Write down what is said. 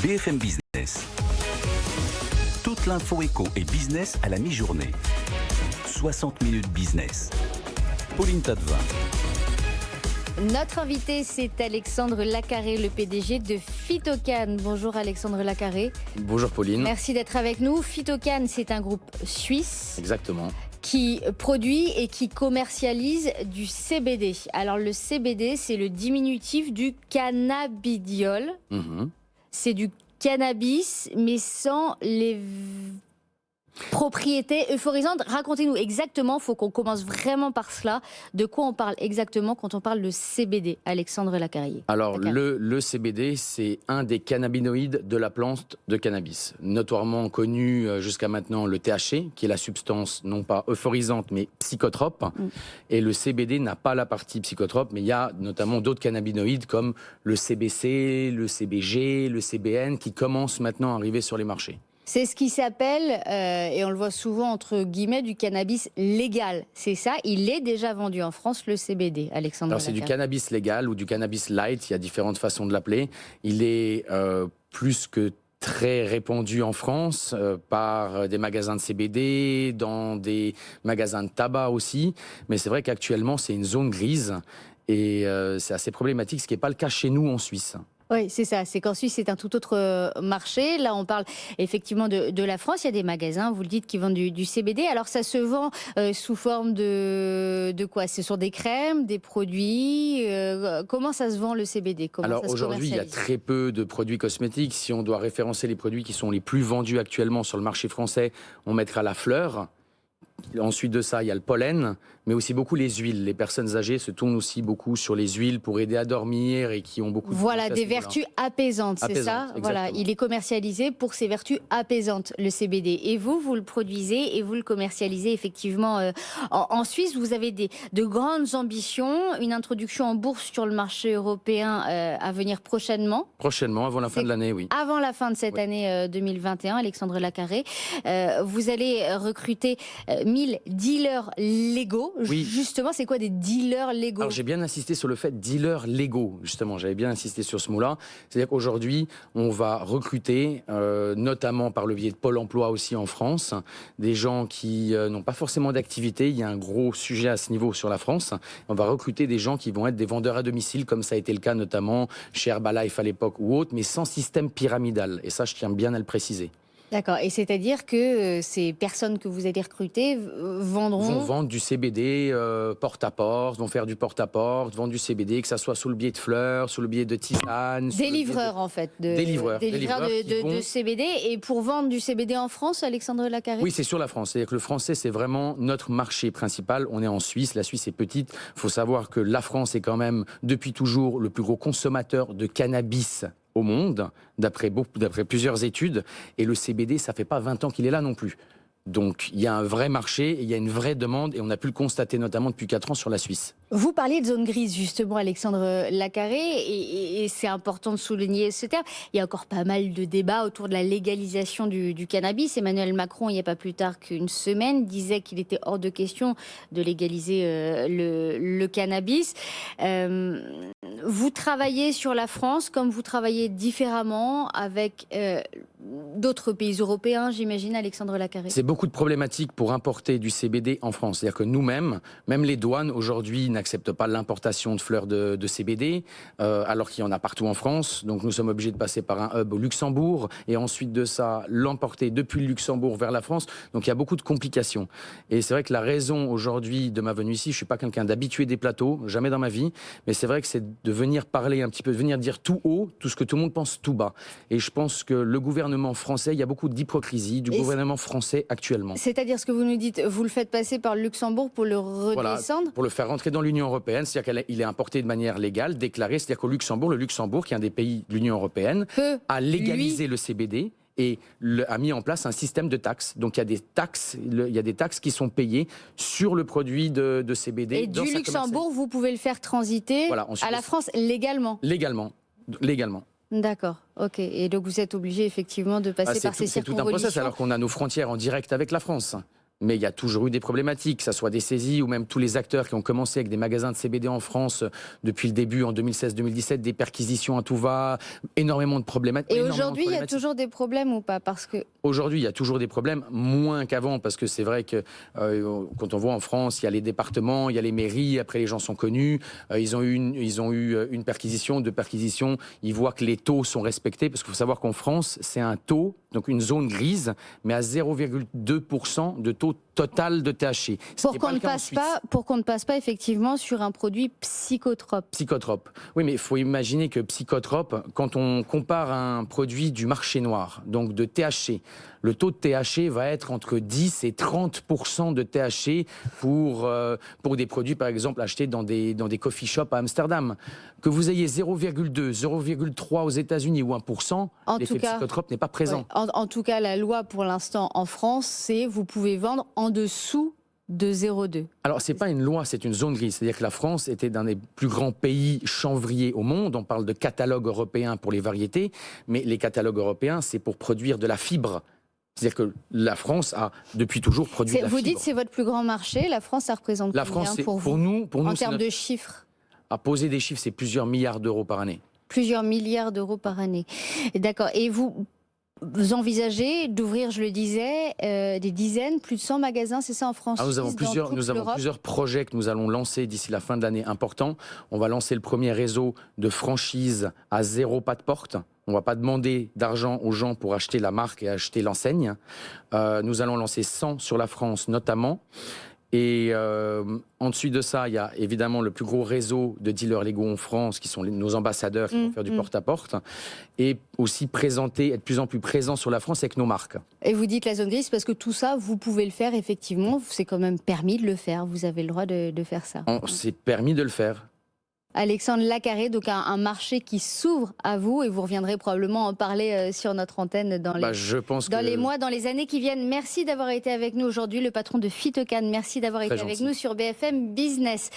BFM Business. Toute l'info éco et business à la mi-journée. 60 minutes business. Pauline Tadevin. Notre invité, c'est Alexandre Lacarré, le PDG de Phytocan. Bonjour Alexandre Lacarré. Bonjour Pauline. Merci d'être avec nous. Phytocan, c'est un groupe suisse. Exactement. Qui produit et qui commercialise du CBD. Alors le CBD, c'est le diminutif du cannabidiol. C'est du cannabis, mais sans les propriétés euphorisantes. Racontez-nous exactement, il faut qu'on commence vraiment par cela. De quoi on parle exactement quand on parle de CBD, Alexandre Lacarré? Alors, le CBD, c'est un des cannabinoïdes de la plante de cannabis. Notoirement connu jusqu'à maintenant le THC, qui est la substance non pas euphorisante, mais psychotrope. Et le CBD n'a pas la partie psychotrope, mais il y a notamment d'autres cannabinoïdes comme le CBC, le CBG, le CBN, qui commencent maintenant à arriver sur les marchés. C'est ce qui s'appelle, et on le voit souvent entre guillemets, du cannabis légal. C'est ça, il est déjà vendu en France, le CBD, Alexandre. Alors c'est du cannabis légal ou du cannabis light, il y a différentes façons de l'appeler. Il est plus que très répandu en France par des magasins de CBD, dans des magasins de tabac aussi. Mais c'est vrai qu'actuellement, c'est une zone grise et c'est assez problématique, ce qui n'est pas le cas chez nous en Suisse. Oui, c'est ça. C'est qu'en Suisse, c'est un tout autre marché. Là, on parle effectivement de la France. Il y a des magasins, vous le dites, qui vendent du CBD. Alors, ça se vend sous forme de quoi? Ce sont des crèmes, des produits. Comment ça se vend, le CBD? Alors, aujourd'hui, il y a très peu de produits cosmétiques. Si on doit référencer les produits qui sont les plus vendus actuellement sur le marché français, on mettra la fleur. Ensuite de ça, il y a le pollen, mais aussi beaucoup les huiles. Les personnes âgées se tournent aussi beaucoup sur les huiles pour aider à dormir et qui ont beaucoup de... Voilà, des vertus apaisantes, c'est ça? Voilà, il est commercialisé pour ses vertus apaisantes, le CBD. Et vous le produisez et vous le commercialisez effectivement en Suisse. Vous avez de grandes ambitions, une introduction en bourse sur le marché européen à venir prochainement. Prochainement, avant la fin de l'année, oui. Avant la fin de cette année 2021, Alexandre Lacarré. Vous allez recruter 1000 dealers légaux. Oui. Justement, c'est quoi des dealers légaux? Alors j'ai bien insisté sur le fait dealers légaux, justement. J'avais bien insisté sur ce mot-là. C'est-à-dire qu'aujourd'hui, on va recruter, notamment par le biais de Pôle emploi aussi en France, des gens qui n'ont pas forcément d'activité. Il y a un gros sujet à ce niveau sur la France. On va recruter des gens qui vont être des vendeurs à domicile, comme ça a été le cas notamment chez Herbalife à l'époque ou autre, mais sans système pyramidal. Et ça, je tiens bien à le préciser. D'accord, et c'est-à-dire que ces personnes que vous allez recruter vont vendre du CBD porte-à-porte, vont faire du porte-à-porte, vendre du CBD, que ça soit sous le biais de fleurs, sous le biais de tisanes. Des livreurs, en fait. Des livreurs. De CBD. Et pour vendre du CBD en France, Alexandre Lacarré? Oui, c'est sur la France. C'est-à-dire que le français, c'est vraiment notre marché principal. On est en Suisse. La Suisse est petite. Il faut savoir que la France est quand même, depuis toujours, le plus gros consommateur de cannabis au monde, d'après plusieurs études. Et le CBD, ça fait pas 20 ans qu'il est là non plus. Donc, il y a un vrai marché, il y a une vraie demande, et on a pu le constater notamment depuis 4 ans sur la Suisse. Vous parliez de zone grise, justement, Alexandre Lacarré, et c'est important de souligner ce terme. Il y a encore pas mal de débats autour de la légalisation du cannabis. Emmanuel Macron, il n'y a pas plus tard qu'une semaine, disait qu'il était hors de question de légaliser le cannabis. Vous travaillez sur la France comme vous travaillez différemment avec d'autres pays européens, j'imagine, Alexandre Lacarré? C'est beaucoup de problématiques pour importer du CBD en France. C'est-à-dire que nous-mêmes, même les douanes aujourd'hui n'acceptent pas l'importation de fleurs de CBD, alors qu'il y en a partout en France. Donc nous sommes obligés de passer par un hub au Luxembourg et ensuite de ça, l'emporter depuis le Luxembourg vers la France. Donc il y a beaucoup de complications. Et c'est vrai que la raison aujourd'hui de ma venue ici, je ne suis pas quelqu'un d'habitué des plateaux, jamais dans ma vie, mais c'est vrai que c'est de venir parler un petit peu, de venir dire tout haut, tout ce que tout le monde pense tout bas. Et je pense que le gouvernement français, il y a beaucoup d'hypocrisie du gouvernement français actuellement. C'est-à-dire ce que vous nous dites, vous le faites passer par le Luxembourg pour le redescendre? Voilà, pour le faire rentrer dans l'Union européenne, c'est-à-dire qu'il est importé de manière légale, déclarée, c'est-à-dire qu'au Luxembourg, le Luxembourg, qui est un des pays de l'Union européenne, a légalisé le CBD et a mis en place un système de taxes. Donc il y a des taxes qui sont payées sur le produit de CBD. Et du Luxembourg, vous pouvez le faire transiter à la France légalement? Légalement. D'accord, ok. Et donc vous êtes obligé effectivement de passer par ces circonvolutions. C'est tout un process alors qu'on a nos frontières en direct avec la France. Mais il y a toujours eu des problématiques, que ce soit des saisies ou même tous les acteurs qui ont commencé avec des magasins de CBD en France depuis le début, en 2016-2017, des perquisitions à tout va, énormément de problématiques. Et aujourd'hui, il y a toujours des problèmes ou pas? Parce que... Aujourd'hui, il y a toujours des problèmes, moins qu'avant, parce que c'est vrai que quand on voit en France, il y a les départements, il y a les mairies, après les gens sont connus, ils ont eu une perquisition, deux perquisitions, ils voient que les taux sont respectés, parce qu'il faut savoir qu'en France, c'est un taux, donc une zone grise, mais à 0,2% de taux total de THC. Pour qu'on ne passe pas effectivement sur un produit psychotrope. Psychotrope. Oui, mais il faut imaginer que psychotrope, quand on compare un produit du marché noir, donc de THC, le taux de THC va être entre 10 et 30% de THC pour des produits, par exemple, achetés dans des coffee shops à Amsterdam. Que vous ayez 0,2, 0,3 aux États-Unis ou 1%, l'effet psychotrope n'est pas présent. Ouais. En tout cas, la loi pour l'instant en France, c'est vous pouvez vendre en dessous de 0,2. Alors, ce n'est pas une loi, c'est une zone grise. C'est-à-dire que la France était l'un des plus grands pays chanvriers au monde. On parle de catalogue européen pour les variétés, mais les catalogues européens, c'est pour produire de la fibre. C'est-à-dire que la France a depuis toujours produit de la fibre. Vous dites que c'est votre plus grand marché. La France, ça représente combien pour vous, en termes de chiffres? À poser des chiffres, c'est plusieurs milliards d'euros par année. Plusieurs milliards d'euros par année. D'accord. Et vous envisagez d'ouvrir, je le disais, des dizaines, plus de 100 magasins, c'est ça, en France? Nous avons plusieurs projets que nous allons lancer d'ici la fin de l'année importants. On va lancer le premier réseau de franchise à 0 pas de porte. On ne va pas demander d'argent aux gens pour acheter la marque et acheter l'enseigne. Nous allons lancer 100 sur la France notamment. Et ensuite de ça, il y a évidemment le plus gros réseau de dealers légaux en France, qui sont nos ambassadeurs qui vont faire du porte-à-porte, et aussi être de plus en plus présents sur la France avec nos marques. Et vous dites la zone grise parce que tout ça, vous pouvez le faire effectivement, c'est quand même permis de le faire, vous avez le droit de faire ça. C'est permis de le faire. Alexandre Lacarré, donc un marché qui s'ouvre à vous et vous reviendrez probablement en parler sur notre antenne dans les mois, dans les années qui viennent. Merci d'avoir été avec nous aujourd'hui, le patron de Phytocan. Merci d'avoir été avec nous sur BFM Business.